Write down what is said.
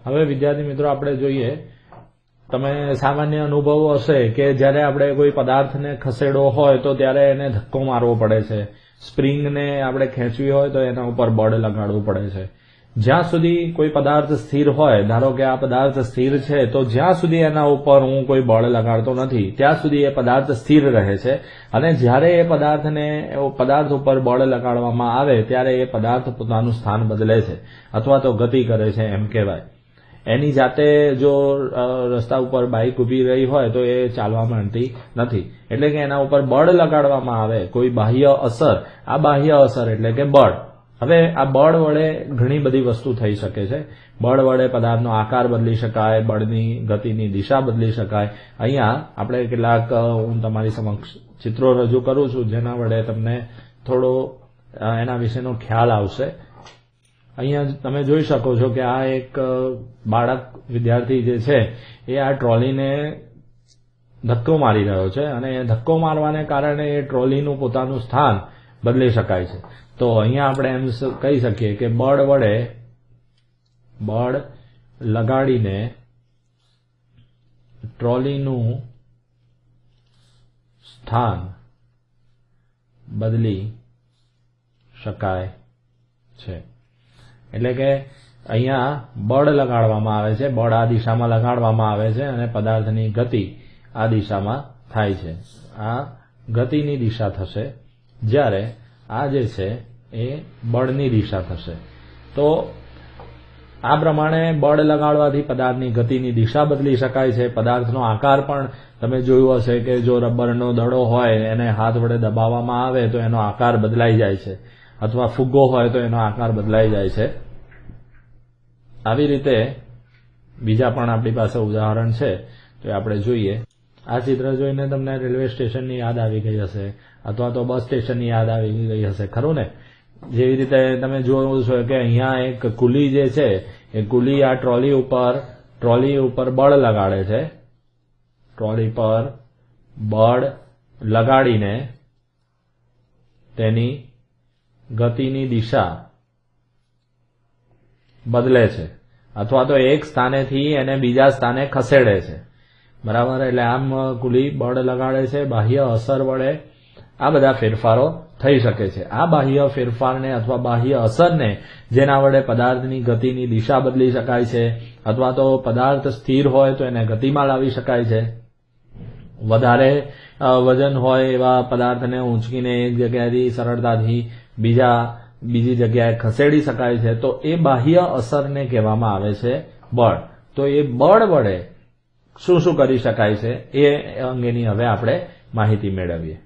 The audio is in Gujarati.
હવે વિદ્યાર્થી મિત્રો આપણે જોઈએ, તમે સામાન્ય અનુભવ હશે કે જ્યારે આપણે કોઈ પદાર્થને ખસેડવો હોય તો ત્યારે એને ધક્કો મારવો પડે છે, સ્પ્રિંગને આપણે ખેંચવી હોય તો એના ઉપર બળ લગાડવું પડે છે. જ્યાં સુધી કોઈ પદાર્થ સ્થિર હોય, ધારો કે આ પદાર્થ સ્થિર છે, તો જ્યાં સુધી એના ઉપર હું કોઈ બળ લગાડતો નથી ત્યાં સુધી એ પદાર્થ સ્થિર રહે છે, અને જ્યારે એ પદાર્થ ઉપર બળ લગાડવામાં આવે ત્યારે એ પદાર્થ પોતાનું સ્થાન બદલે છે અથવા તો ગતિ કરે છે એમ કહેવાય. એની જાતે જો રસ્તા ઉપર બાઇક ઉભી રહી હોય તો એ ચાલવા માંડતી નથી, એટલે કે એના ઉપર બળ લગાડવામાં આવે, કોઈ બાહ્ય અસર. આ બાહ્ય અસર એટલે કે બળ. હવે આ બળ વડે ઘણી બધી વસ્તુ થઈ શકે છે. બળ વડે પદાર્થનો આકાર બદલી શકાય, બળની ગતિની દિશા બદલી શકાય. અહીંયા આપણે કેટલાક હું તમારી સમક્ષ ચિત્રો રજૂ કરું છું જેના વડે તમને થોડો એના વિશેનો ખ્યાલ આવશે. અહીંયા તમે જોઈ શકો છો કે આ એક બાળક વિદ્યાર્થી જે છે એ આ ટ્રોલીને ધક્કો મારી રહ્યો છે, અને એ ધક્કો મારવાને કારણે એ ટ્રોલીનું પોતાનું સ્થાન બદલી શકાય છે. તો અહીંયા આપણે એમ કહી શકીએ કે બળ લગાડીને ટ્રોલીનું સ્થાન બદલી શકાય છે. એટલે કે અહીંયા બળ લગાડવામાં આવે છે, બળ આ દિશામાં લગાડવામાં આવે છે અને પદાર્થની ગતિ આ દિશામાં થાય છે. આ ગતિની દિશા થશે, જ્યારે આ જે છે એ બળની દિશા થશે. તો આ પ્રમાણે બળ લગાડવાથી પદાર્થની ગતિની દિશા બદલી શકાય છે. પદાર્થનો આકાર પણ તમે જોયું હશે કે જો રબરનો દડો હોય એને હાથ વડે દબાવવામાં આવે તો એનો આકાર બદલાઈ જાય છે, અથવા ફુગ્ગો હોય તો એનો આકાર બદલાઈ જાય છે. આવી રીતે બીજા પણ આપણી પાસે ઉદાહરણ છે તો આપણે જોઈએ. આ ચિત્ર જોઈને તમને રેલવે સ્ટેશનની યાદ આવી ગઈ હશે, અથવા તો બસ સ્ટેશનની યાદ આવી ગઈ હશે, ખરું ને? જેવી રીતે તમે જોયું છે કે અહીંયા એક કુલી જે છે એ કુલી આ ટ્રોલી ઉપર બળ લગાડે છે. ટ્રોલી પર બળ લગાડીને તેની ગતિની દિશા બદલે છે, અથવા તો એક સ્થાનેથી એને બીજા સ્થાને ખસેડે છે. બરાબર? એટલે આમ કુલી બળ લગાડે છે, બાહ્ય અસર વડે આ બધા ફેરફારો થઈ શકે છે. આ બાહ્ય ફેરફારને અથવા બાહ્ય અસરને જેના વડે પદાર્થની ગતિની દિશા બદલી શકાય છે, અથવા તો પદાર્થ સ્થિર હોય તો એને ગતિમાં લાવી શકાય છે. વધારે વજન હોય એવા પદાર્થને ઊંચકીને એક જગ્યાએથી સરળતાથી બીજી જગ્યાએ ખસેડી શકાય છે. તો એ બાહ્ય અસરને કહેવામાં આવે છે બળ. તો એ બળ વડે શું કરી શકાય છે એ અંગેની હવે આપણે માહિતી મેળવીએ.